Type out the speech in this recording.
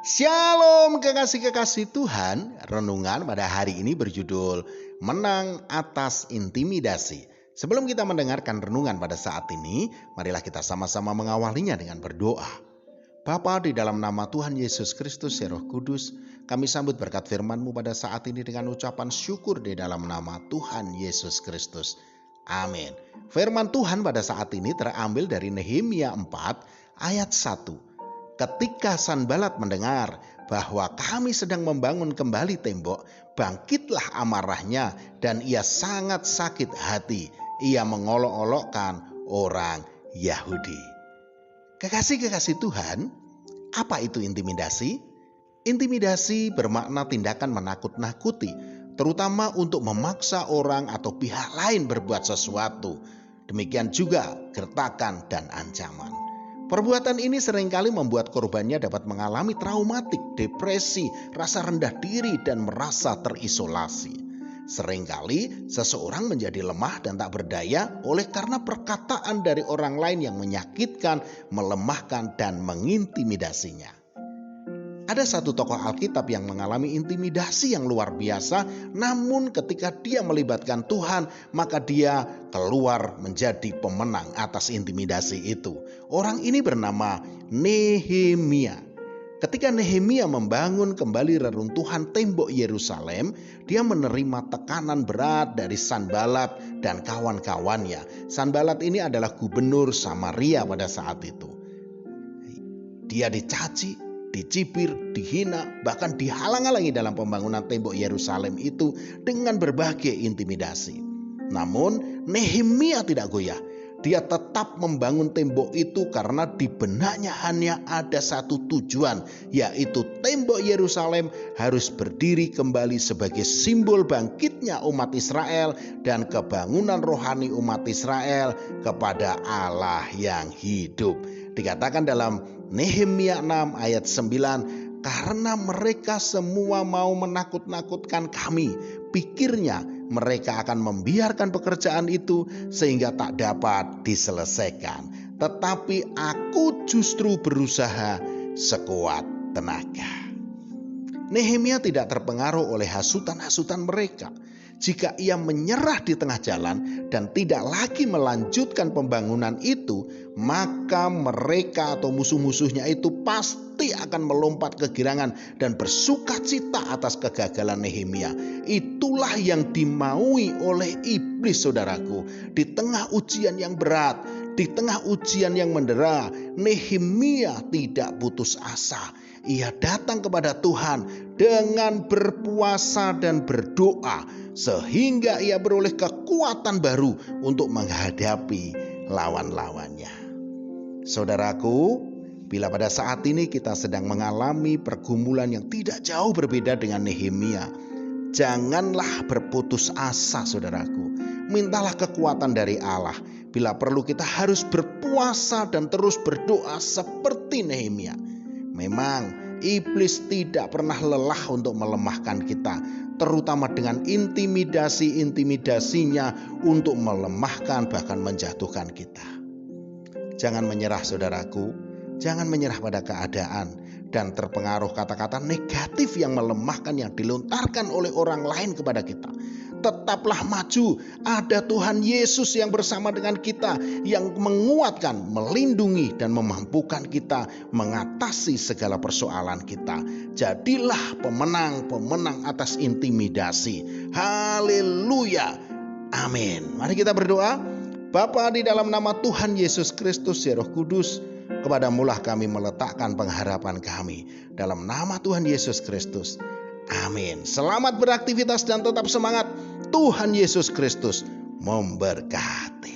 Shalom kekasih-kekasih Tuhan. Renungan pada hari ini berjudul Menang Atas Intimidasi. Sebelum kita mendengarkan renungan pada saat ini, marilah kita sama-sama mengawalinya dengan berdoa. Bapa, di dalam nama Tuhan Yesus Kristus ya Roh Kudus, kami sambut berkat firman-Mu pada saat ini dengan ucapan syukur di dalam nama Tuhan Yesus Kristus. Amin. Firman Tuhan pada saat ini terambil dari Nehemia 4 ayat 1. Ketika Sanbalat mendengar bahwa kami sedang membangun kembali tembok, bangkitlah amarahnya dan ia sangat sakit hati. Ia mengolok-olokkan orang Yahudi. Kekasih-kekasih Tuhan, apa itu intimidasi? Intimidasi bermakna tindakan menakut-nakuti, terutama untuk memaksa orang atau pihak lain berbuat sesuatu. Demikian juga gertakan dan ancaman. Perbuatan ini seringkali membuat korbannya dapat mengalami traumatik, depresi, rasa rendah diri, dan merasa terisolasi. Seringkali seseorang menjadi lemah dan tak berdaya oleh karena perkataan dari orang lain yang menyakitkan, melemahkan, dan mengintimidasinya. Ada satu tokoh Alkitab yang mengalami intimidasi yang luar biasa, namun ketika dia melibatkan Tuhan, maka dia keluar menjadi pemenang atas intimidasi itu. Orang ini bernama Nehemia. Ketika Nehemia membangun kembali reruntuhan tembok Yerusalem, dia menerima tekanan berat dari Sanbalat dan kawan-kawannya. Sanbalat ini adalah gubernur Samaria pada saat itu. Dia dicaci, dicibir, dihina, bahkan dihalang-halangi dalam pembangunan tembok Yerusalem itu dengan berbagai intimidasi. Namun Nehemia tidak goyah. Dia tetap membangun tembok itu karena di benaknya hanya ada satu tujuan, yaitu tembok Yerusalem harus berdiri kembali sebagai simbol bangkitnya umat Israel dan kebangunan rohani umat Israel kepada Allah yang hidup. Dikatakan dalam Nehemia 6 ayat 9, karena mereka semua mau menakut-nakutkan kami, pikirnya mereka akan membiarkan pekerjaan itu sehingga tak dapat diselesaikan. Tetapi aku justru berusaha sekuat tenaga. Nehemia tidak terpengaruh oleh hasutan-hasutan mereka. Jika ia menyerah di tengah jalan dan tidak lagi melanjutkan pembangunan itu, maka mereka atau musuh-musuhnya itu pasti akan melompat kegirangan dan bersukacita atas kegagalan Nehemia. Itulah yang dimaui oleh iblis, saudaraku. Di tengah ujian yang berat, di tengah ujian yang mendera, Nehemia tidak putus asa. Ia datang kepada Tuhan dengan berpuasa dan berdoa, sehingga ia beroleh kekuatan baru untuk menghadapi lawan-lawannya. Saudaraku, bila pada saat ini kita sedang mengalami pergumulan yang tidak jauh berbeda dengan Nehemia, janganlah berputus asa, saudaraku. Mintalah kekuatan dari Allah. Bila perlu kita harus berpuasa dan terus berdoa seperti Nehemia. Memang iblis tidak pernah lelah untuk melemahkan kita, terutama dengan intimidasi-intimidasinya untuk melemahkan bahkan menjatuhkan kita. Jangan menyerah, saudaraku. Jangan menyerah pada keadaan dan terpengaruh kata-kata negatif yang melemahkan yang dilontarkan oleh orang lain kepada kita. Tetaplah maju. Ada Tuhan Yesus yang bersama dengan kita, yang menguatkan, melindungi, dan memampukan kita mengatasi segala persoalan kita. Jadilah pemenang atas intimidasi. Haleluya. Amin. Mari kita berdoa. Bapa, di dalam nama Tuhan Yesus Kristus ya Roh Kudus, kepadamulah kami meletakkan pengharapan kami. Dalam nama Tuhan Yesus Kristus. Amin. Selamat beraktivitas dan tetap semangat. Tuhan Yesus Kristus memberkati.